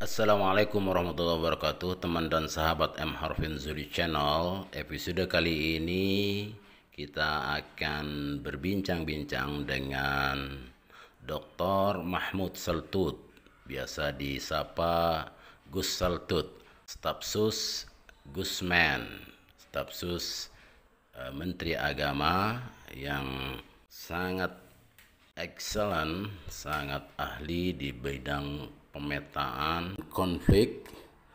Assalamualaikum warahmatullahi wabarakatuh, teman dan sahabat M. Harvin Zuri Channel. Episode kali ini kita akan berbincang-bincang dengan Dr. Mahmud Saltut, biasa disapa Gus Saltut, staf sus Gusman, staf sus Menteri Agama yang sangat excellent, sangat ahli di bidang pemetaan konflik,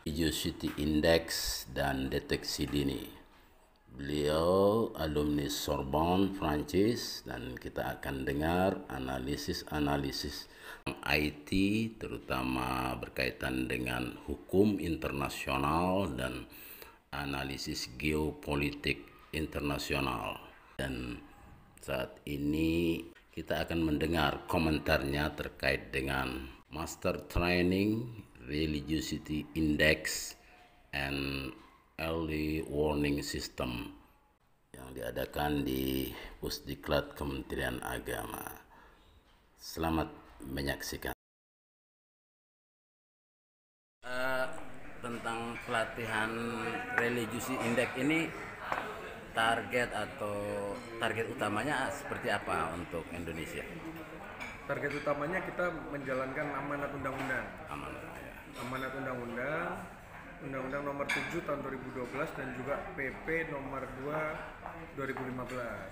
religiosity index, dan deteksi dini. Beliau alumni Sorbonne Prancis dan kita akan dengar analisis-analisis IT terutama berkaitan dengan hukum internasional dan analisis geopolitik internasional. Dan saat ini kita akan mendengar komentarnya terkait dengan Master Training Religiosity Index and Early Warning System yang diadakan di Pusdiklat Kementerian Agama. Selamat menyaksikan. Tentang pelatihan Religiosity Index ini, target utamanya seperti apa untuk Indonesia? Target utamanya kita menjalankan amanat undang-undang. Amanat undang-undang, Undang-Undang Nomor 7 Tahun 2012 dan juga PP Nomor 2 2015.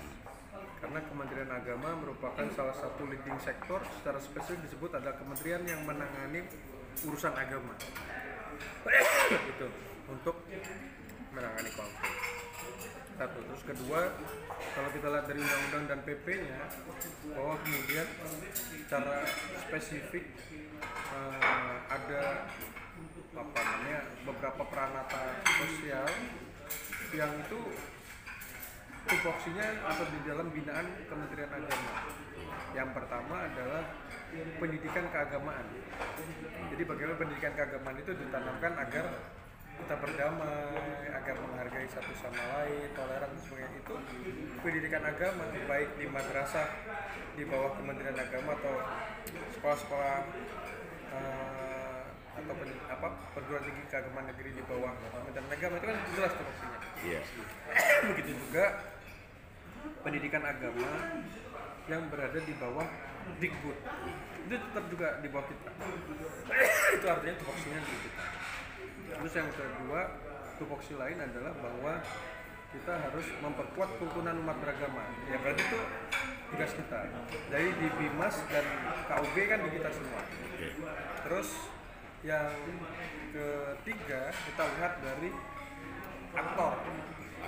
Karena Kementerian Agama merupakan salah satu leading sektor, secara spesifik disebut adalah kementerian yang menangani urusan agama. Itu untuk menangani konflik. Satu, terus kedua, kalau kita lihat dari undang-undang dan PP-nya, bahwa kemudian secara spesifik ada beberapa peranata sosial yang itu tupoksinya atau di dalam binaan Kementerian Agama. Yang pertama adalah pendidikan keagamaan. Jadi bagaimana pendidikan keagamaan itu ditanamkan agar kita berdamai, agar menghargai satu sama lain, toleran dan sebagainya. Itu pendidikan agama, baik di madrasah di bawah Kementerian Agama atau sekolah-sekolah atau perguruan tinggi keagamaan negeri di bawah Kementerian Agama, itu kan jelas tupoksinya. Begitu juga pendidikan agama yang berada di bawah Dikbud, itu tetap juga di bawah kita. Itu artinya tupoksinya di kita. Terus yang kedua, tupoksi lain adalah bahwa kita harus memperkuat kerukunan umat beragama. Ya berarti itu tugas kita. Jadi di BIMAS dan KUB kan di kita semua. Terus yang ketiga, kita lihat dari aktor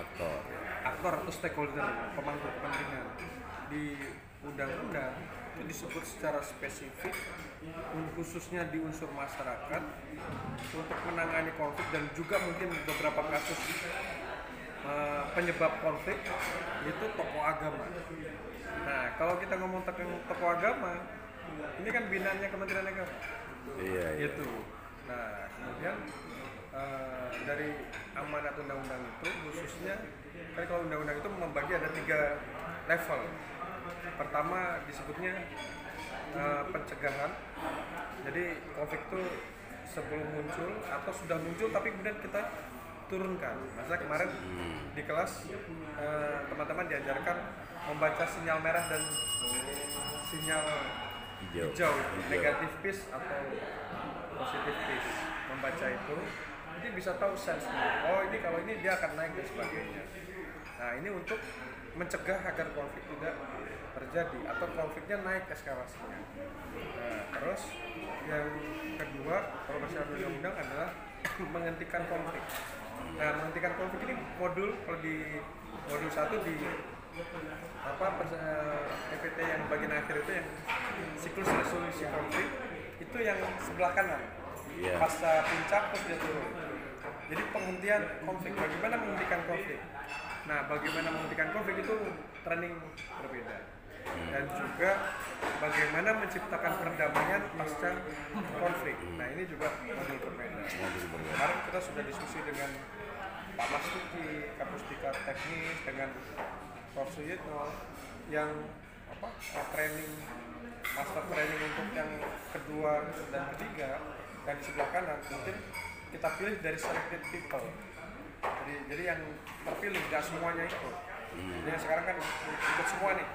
atau stakeholder, pemangku kepentingan. Di undang-undang itu disebut secara spesifik, khususnya di unsur masyarakat, untuk menangani konflik dan juga mungkin beberapa kasus penyebab konflik, itu tokoh agama. Nah, kalau kita ngomong tentang tokoh agama, ini kan binaannya Kementerian Agama. Itu. Nah, kemudian dari amanat undang-undang itu khususnya, kan kalau undang-undang itu membagi ada 3 level. Pertama disebutnya pencegahan. Jadi konflik itu sebelum muncul atau sudah muncul tapi kemudian kita turunkan. Misalnya kemarin di kelas teman-teman diajarkan membaca sinyal merah dan sinyal hijau. Negatif peace atau positif peace. Membaca itu, jadi bisa tahu sense-nya. Oh, ini kalau ini dia akan naik dan sebagainya. Nah, ini untuk mencegah agar konflik tidak terjadi atau konfliknya naik eskalasinya. Nah, terus yang kedua, kalau bersama undang-undang adalah menghentikan konflik. Nah, menghentikan konflik ini kalau di modul 1 di EPT yang bagian akhir itu yang siklus resolusi konflik, itu yang sebelah kanan. Pasca puncak terus dia turun. Jadi penghentian konflik, bagaimana menghentikan konflik. Nah, bagaimana menghentikan konflik itu training berbeda. Dan juga bagaimana menciptakan perdamaian pasca konflik. Nah, ini juga modul berbeda. Kemarin kita sudah diskusi dengan Pak Mastuki, Kapusdika Teknis, dengan Prof. Suyitno yang training, master training untuk yang kedua dan ketiga dan di sebelah kanan mungkin kita pilih dari selected people. Jadi yang terpilih nggak semuanya ikut. Jadi sekarang kan ikut semua nih.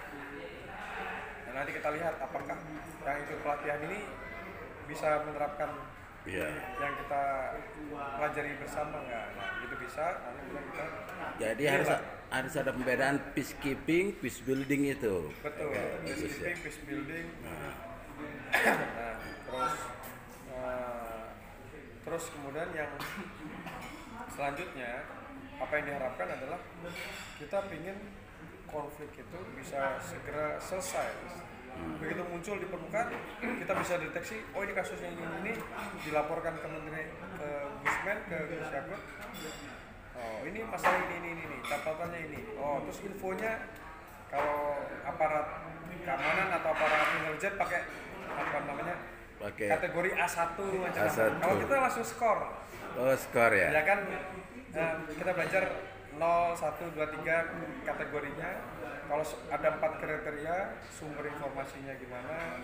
Nah, nanti kita lihat apakah yang ikut pelatihan ini bisa menerapkan yang kita pelajari bersama nggak? Nah, itu bisa. Nanti kita jadi harus ada pembedaan peacekeeping, peace building itu. Betul. Peacekeeping, peace building. Nah, terus kemudian yang selanjutnya apa yang diharapkan adalah kita ingin konflik itu bisa segera selesai. Begitu muncul di permukaan, kita bisa deteksi, oh ini kasusnya ini dilaporkan ke Menteri, ke Gusmen, ke Gus Yakut. Oh ini masalah ini, catatannya ini. Oh terus infonya kalau aparat keamanan atau aparat intelijen pakai kategori A1 macam-macam. Kalau kita langsung skor. Oh skor ya. Ya kan kita belajar 0, 1, 2, 3 kategorinya. Kalau ada 4 kriteria, sumber informasinya gimana,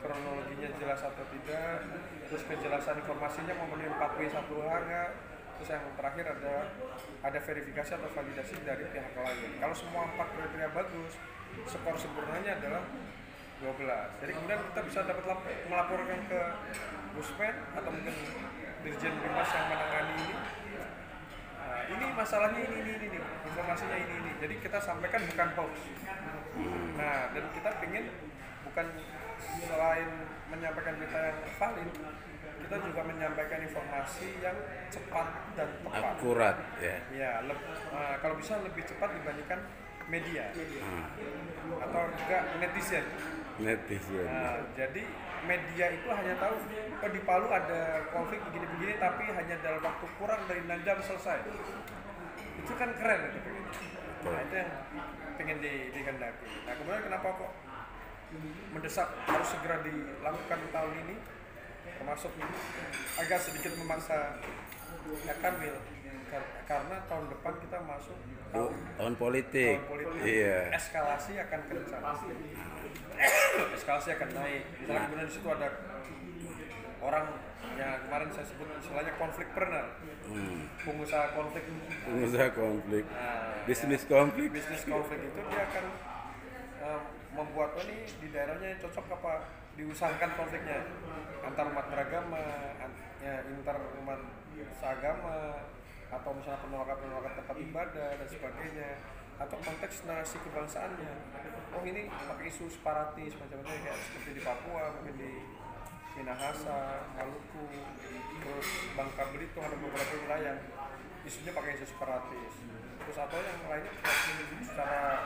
kronologinya jelas atau tidak, terus kejelasan informasinya memenuhi 4W1H enggak, terus yang terakhir ada verifikasi atau validasi dari pihak lain. Kalau semua 4 kriteria bagus, skor sempurnanya adalah 12. Jadi kemudian kita bisa dapat melaporkan ke Gusmen atau mungkin Dirjen Bimas yang menangani ini. Ini masalahnya ini, informasinya ini. Jadi kita sampaikan bukan hoax. Nah, dan kita ingin bukan selain menyampaikan berita yang valid, kita juga menyampaikan informasi yang cepat dan tepat. Akurat ya. Ya, kalau bisa lebih cepat dibandingkan media atau juga netizen. Jadi media itu hanya tahu di Palu ada konflik begini-begini, tapi hanya dalam waktu kurang dari 6 jam selesai. Itu kan keren gitu. Nah, itu yang pengen dikehendaki. Nah kemudian kenapa kok mendesak harus segera dilakukan tahun ini, termasuk agak sedikit memaksa Kamil karena tahun depan kita masuk tahun politik. Iya. Eskalasi akan kencang. Eskalasi akan naik. Misalnya kemudian di situ ada orang yang kemarin saya sebut istilahnya konflikpreneur, pengusaha konflik. Bisnis konflik itu dia akan membuat ini di daerahnya cocok apa diusahakan konfliknya antar umat beragama, inter umat seagama, atau misalnya penolakan tempat ibadah dan sebagainya, atau konteks narasi kebangsaannya. Oh ini pakai isu separatis macam-macam kayak seperti di Papua, mungkin di Minahasa, Maluku, terus Bangka Belitung, ada beberapa wilayah isunya pakai isu separatis. Terus atau yang lainnya secara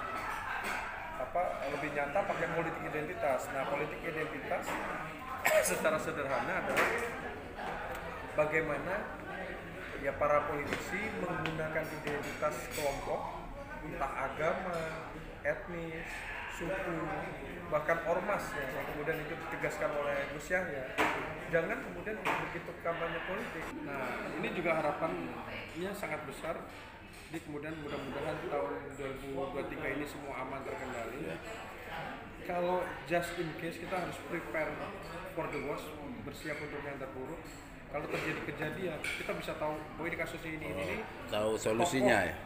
lebih nyata pakai politik identitas. Nah politik identitas secara sederhana adalah bagaimana ya para politisi menggunakan identitas kelompok, entah agama, etnis, suku, bahkan ormas ya, yang kemudian itu ditegaskan oleh Gus Yahya. Jangan kemudian begitu kampanye politik. Nah ini juga harapannya sangat besar. Jadi kemudian mudah-mudahan tahun 2023 ini semua aman terkendali. Kalau just in case kita harus prepare for the worst, bersiap untuk yang terburuk. Kalau terjadi kejadian, kita bisa tahu bahwa ini kasus ini tahu solusinya ya.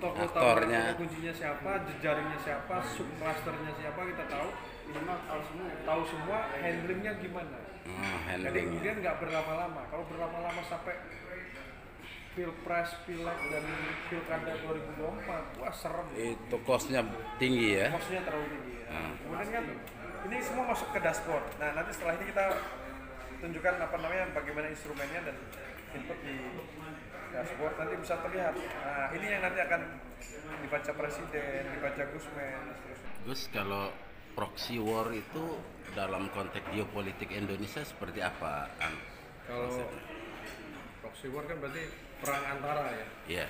Aktornya, kuncinya siapa, jejaringnya siapa, subclusternya siapa, kita tahu. Minimal tahu semua handlingnya gimana. Jadi kemudian nggak berlama-lama. Kalau berlama-lama sampai Pilpres, Pileg, dan Pilkada 2024, wah serem. Itu cost-nya tinggi ya? Cost-nya terlalu tinggi. Nah, kemudian kan ini semua masuk ke dashboard. Nah nanti setelah ini kita tunjukkan bagaimana instrumennya dan input di dashboard, nanti bisa terlihat. Nah ini yang nanti akan dibaca Presiden, dibaca Gusmen, dan seterusnya. Gus, kalau proxy war itu dalam konteks geopolitik Indonesia seperti apa? Kalau proxy war kan berarti perang antara ya? Iya.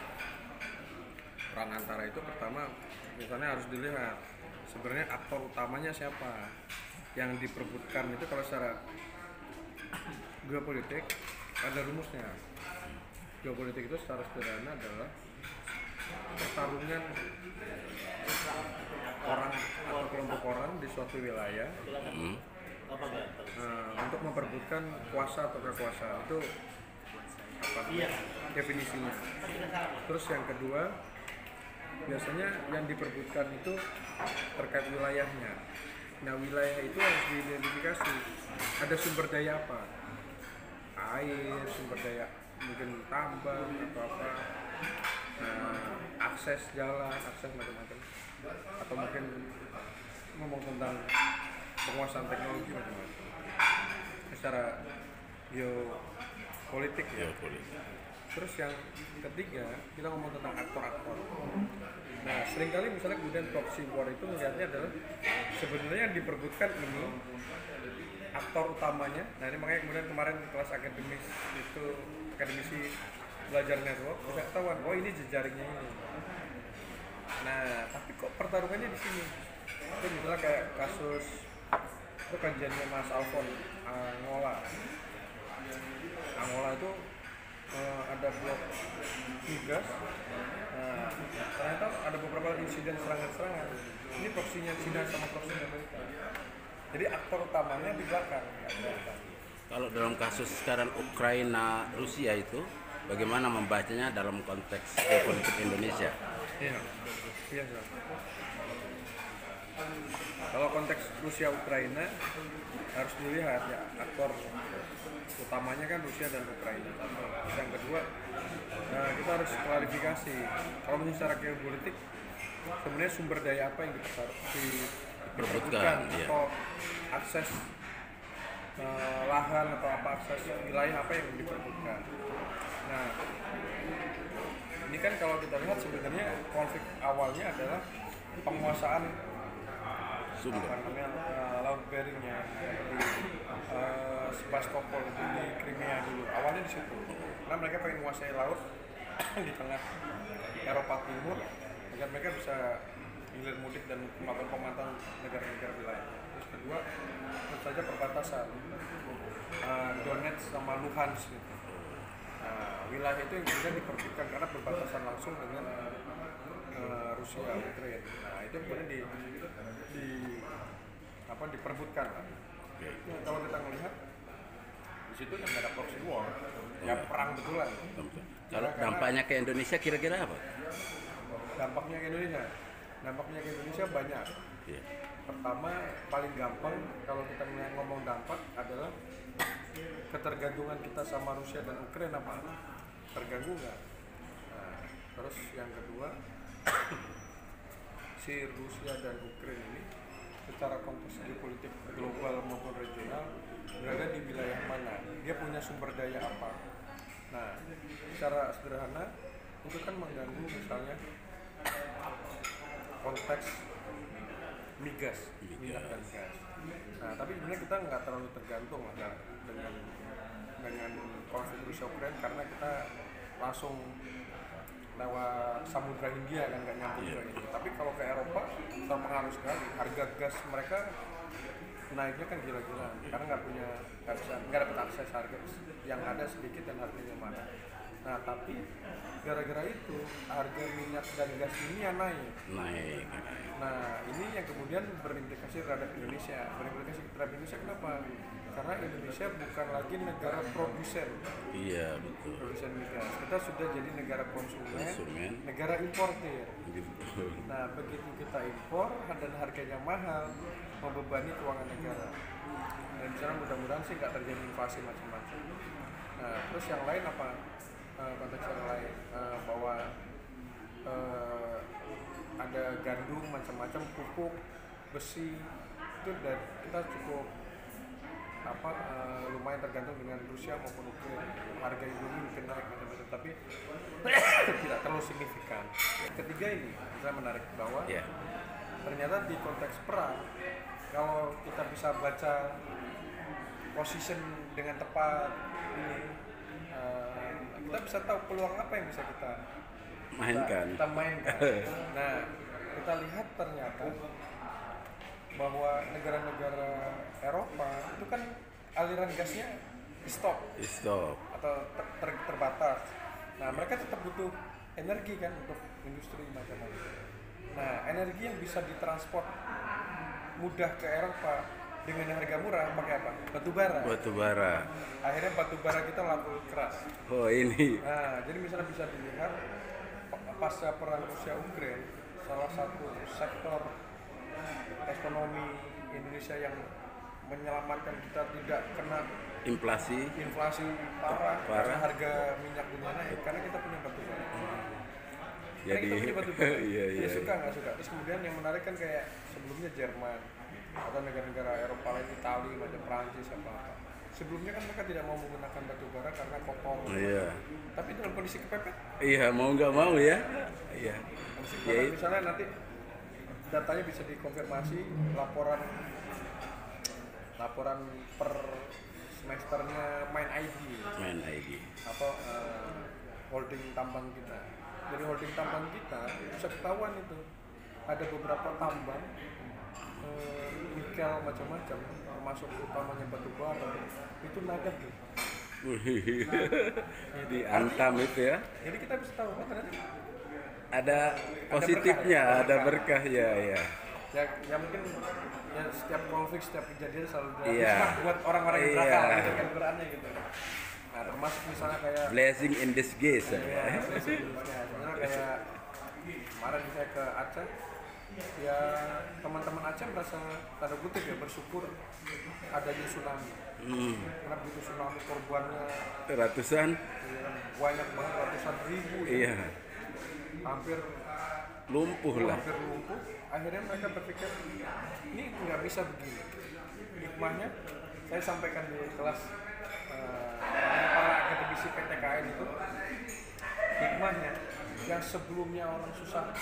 Perang antara itu pertama misalnya harus dilihat sebenarnya aktor utamanya siapa yang diperebutkan. Itu kalau secara geopolitik ada rumusnya. Geopolitik itu secara sederhana adalah pertarungan orang atau kelompok orang di suatu wilayah untuk memperebutkan kuasa atau kekuasaan. Itu apa definisinya. Terus yang kedua, biasanya yang diperebutkan itu terkait wilayahnya. Nah, wilayah itu harus diidentifikasi. Ada sumber daya apa? Air, sumber daya mungkin tambang atau apa, akses jalan, akses macam-macam, atau mungkin ngomong tentang penguasaan teknologi macam-macam. Secara geopolitik ya. Terus yang ketiga, kita ngomong tentang aktor-aktor. Nah, seringkali misalnya kemudian proxy war itu melihatnya adalah sebenarnya yang diperbutkan ini aktor utamanya. Nah, ini makanya kemudian kemarin kelas akademis itu, akademisi belajar network bisa ketahuan, oh ini jejaringnya ini. Nah, tapi kok pertarungannya di sini? Itu misalnya kayak kasus itu kajiannya Mas Alfon Angola itu ada blok migas. Ternyata ada beberapa insiden serangan-serangan. Ini proksinya Cina sama proksinya Amerika. Jadi aktor utamanya di belakang. Kalau dalam kasus sekarang Ukraina Rusia itu bagaimana membacanya dalam konteks geopolitik Indonesia? Iya. Kalau konteks Rusia Ukraina harus dilihat ya, aktor utamanya kan Rusia dan Ukraina. Terus yang kedua, kita harus klarifikasi kalau misalnya secara geopolitik sebenarnya sumber daya apa yang diperebutkan atau akses lahan atau apa, akses wilayah apa yang diperebutkan. Nah, ini kan kalau kita lihat sebenarnya konflik awalnya adalah penguasaan sumber laut Beringnya di Sebastopol itu di Crimea dulu. Awalnya di situ. Karena mereka pengen menguasai laut di tengah Eropa Timur agar mereka bisa hilir mudik dan melakukan pemantauan negara-negara wilayah. Terus kedua, tentu saja perbatasan Donetsk sama Luhansk gitu. Wilayah itu yang kemudian diperbutkan karena berbatasan langsung dengan Rusia, Ukraina. Nah, itu kemudian diperbutkan lah. Nah, kalau kita melihat di situ yang ada proxy war, ya perang betulan. Kalau dampaknya ke Indonesia kira-kira apa? Dampaknya ke Indonesia banyak. Yeah. Pertama, paling gampang kalau kita ngomong dampak adalah ketergantungan kita sama Rusia dan Ukraina apa? Terganggu nggak? Nah, terus yang kedua, si Rusia dan Ukraina ini secara konteks geopolitik global maupun regional berada di wilayah mana? Dia punya sumber daya apa? Nah, secara sederhana itu kan mengganggu misalnya konteks minyak dan gas. Nah, tapi sebenarnya kita nggak terlalu tergantung dengan konflik Rusia Ukraina karena kita langsung lewat Samudra Hindia kan, nggak nyambung ke itu. Tapi kalau ke Eropa terpengaruh sekali. Harga gas mereka naiknya kan gila-gilaan karena nggak dapat akses, harga yang ada sedikit dan harganya mahal. Nah, tapi gara-gara itu harga minyak dan gas ini yang naik. Nah, ini yang kemudian berimplikasi terhadap Indonesia. Kenapa? Karena Indonesia bukan lagi negara produsen. Iya, betul. Produsen migas. Kita sudah jadi negara konsumen. Negara importir. Nah, begitu kita impor dan harganya mahal, membebani keuangan negara. Dan di sana mudah-mudahan sih nggak terjadi inflasi macam-macam. Nah, terus yang lain apa? Konteks yang lain bahwa ada gandum macam-macam, pupuk, besi itu, dan kita cukup lumayan tergantung dengan Rusia maupun Ukraina. Harga Indomie mungkin naik macam-macam, tapi tidak terlalu signifikan. Ketiga ini saya menarik bahwa ternyata di konteks perang, kalau kita bisa baca position dengan tepat ini, kita bisa tahu peluang apa yang bisa kita mainkan. Nah, kita lihat ternyata bahwa negara-negara Eropa itu kan aliran gasnya stop atau terbatas. Nah, mereka tetap butuh energi kan untuk industri macam-macam. Nah, energi yang bisa ditransport mudah ke Eropa dengan harga murah pakai apa? Batu bara. Batu bara. Akhirnya batu bara kita laku keras. Oh ini. Nah, jadi misalnya bisa dilihat pasca perang Rusia Ukraina, salah satu sektor ekonomi Indonesia yang menyelamatkan kita tidak kena Inflasi parah. Karena harga minyak dunia naik karena kita punya batu bara. Jadi Kita punya batu bara. iya. Suka nggak suka. Terus kemudian yang menarik kan kayak sebelumnya Jerman atau negara-negara Eropa lain, Italia, macam Prancis apa. Sebelumnya kan mereka tidak mau menggunakan batu bara karena kotor. Iya. Tapi dalam kondisi kepepet. Iya, mau nggak mau ya. Iya. Misalnya nanti datanya bisa dikonfirmasi, laporan per semesternya Main ID atau holding tambang kita. Jadi holding tambang kita bisa ketahuan itu ada beberapa tambang nikel macam-macam, termasuk utamanya batu bara itu naga tuh. Diantam itu ya. Jadi kita bisa tahu ternyata Ada positifnya, ada berkah ya. Ya mungkin ya setiap konflik, setiap kejadian selalu ada hikmah buat orang-orang yang berakal gitu kan Qurannya gitu. Nah termasuk misalnya kayak blessing in disguise ya. Misalnya kayak kemarin saya ke Aceh, ya teman-teman Aceh merasa tanda kutip ya bersyukur adanya tsunami. Karena begitu tsunami korbannya Ratusan. ya, banyak banget, ratusan ribu. Iya. Hampir Lumpuh lah. Akhirnya mereka berpikir ini nggak bisa begini. Hikmahnya saya sampaikan di kelas para akademisi PTKN itu, hikmahnya yang sebelumnya orang susah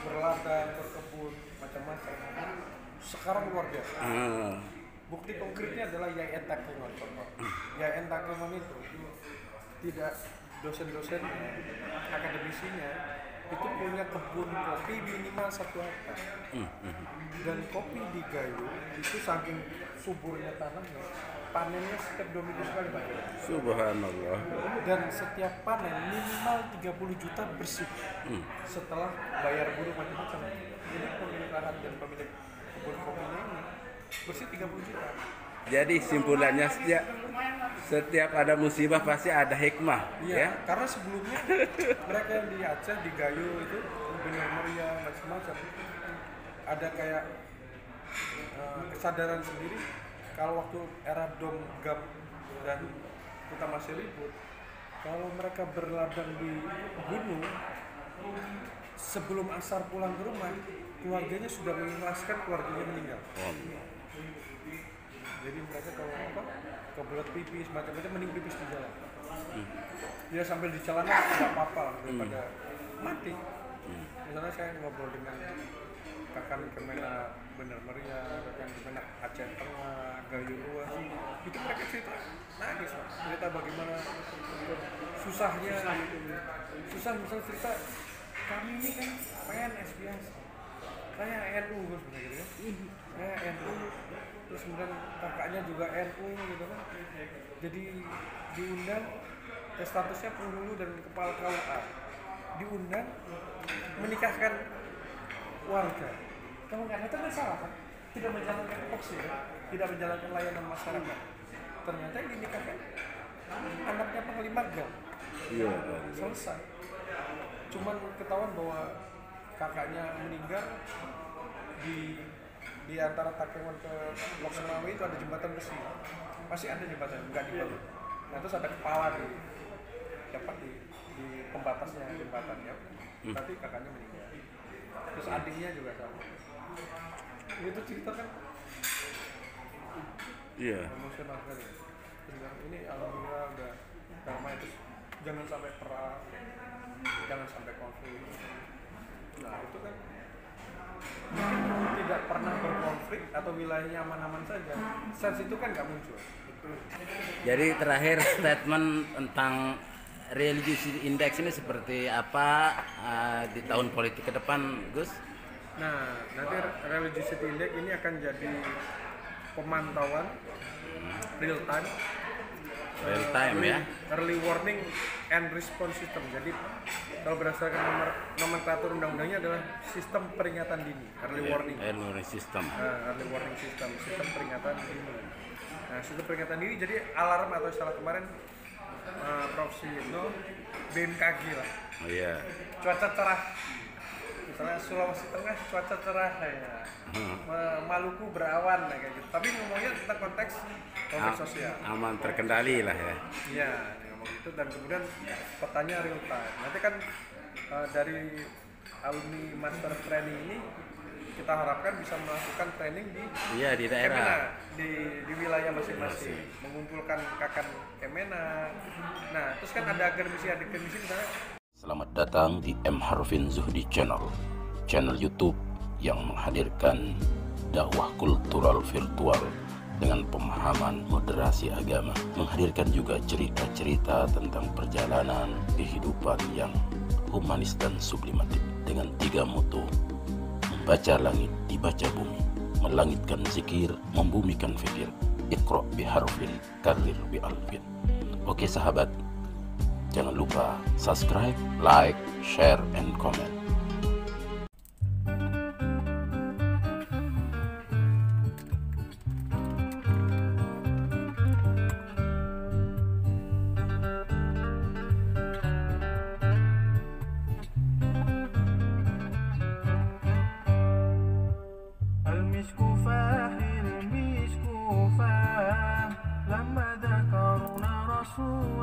berladang, berkebun, macam-macam, sekarang luar biasa. Bukti konkretnya adalah YN Takengon. YN Takengon itu tidak dosen-dosen akademisinya itu punya kebun kopi minimal 1 hektar. Dan kopi di Gayo itu saking suburnya tanahnya, panennya setiap 2 minggu sekali Pak. Subhanallah. Dan setiap panen minimal 30 juta bersih. Setelah bayar buruh macam-macam. Jadi pemilik lahan dan pemilik kebun kopinya ini bersih 30 juta. Jadi simpulannya setiap ada musibah pasti ada hikmah, iya, ya. Karena sebelumnya mereka yang di Aceh, di Gayo itu benar meriah macam-macam. Ada kayak kesadaran sendiri kalau waktu era Dom Gap dan kita masih ribut, kalau mereka berladang di gunung sebelum asar pulang ke rumah, keluarganya sudah mengikhlaskan keluarganya meninggal. Jadi mereka kalau kebelet pipis macam-macam mending pipis di jalan. Dia sambil di celana tidak apa-apa daripada mati. Misalnya saya ngobrol dengan Kakan Kemena Bener Meriah, Kakan Kemena Aceh Tengah, Gayo Luas, itu mereka cerita nangis, cerita bagaimana susahnya, misalnya cerita kami ini kan PNS biasa, kayak NU sebenarnya gitu kan, kayak NU, terus kemudian kakaknya juga NU gitu kan, jadi diundang, statusnya penghulu dan kepala KUA, diundang menikahkan warga. Kalau nggak itu masalah kan, tidak menjalankan tupoksi, tidak menjalankan layanan masyarakat. Ternyata yang dinikahkan anaknya Panglima Gam. Iya. Selesai. Cuman ketahuan bahwa kakaknya meninggal di antara Takengon ke Lok Senawi itu ada jembatan besi. Masih ada jembatan, nggak dibangun. Nah terus ada kepala di pembatasnya jembatannya. Tapi kakaknya meninggal. Terus adiknya juga sama. Itu cerita kan emosional sekali. Ini alhamdulillah udah damai, terus jangan sampai perang, jangan sampai konflik. Nah itu kan mungkin tidak pernah berkonflik atau wilayahnya aman-aman saja, sense itu kan nggak muncul. Jadi terakhir statement tentang religiosity index ini seperti apa di tahun politik ke depan, Gus? Nah, nanti religiosity index ini akan jadi pemantauan real time real time ya. Early warning and response system. Jadi kalau berdasarkan nomenklatur undang-undangnya adalah sistem peringatan dini, early warning. Early warning system. Early warning system, sistem peringatan dini. Nah, sistem peringatan dini jadi alarm atau istilah kemarin Prof. Suyitno BMKG lah. Oh iya. Cuaca cerah. Misalnya Sulawesi Tengah cuaca cerah ya. Maluku berawan kayak gitu. Tapi ngomongnya tentang konteks sosial. Aman terkendali lah ya. Iya, ngomong itu dan kemudian petanya real time. Nanti kan dari alumni master training ini kita harapkan bisa melakukan training di daerah, di wilayah masing-masing, mengumpulkan kakan Kemena. Nah, terus kan ada akademisi misalnya. Selamat datang di M. Harvin Zuhdi channel YouTube yang menghadirkan dakwah kultural virtual dengan pemahaman moderasi agama, menghadirkan juga cerita-cerita tentang perjalanan kehidupan yang humanis dan sublimatif dengan 3 mutu: membaca langit, dibaca bumi, melangitkan zikir, membumikan fikir. Iqra biharfin, karir bi alfin. Oke sahabat, jangan lupa subscribe, like, share, and comment. لما ذكرنا رسول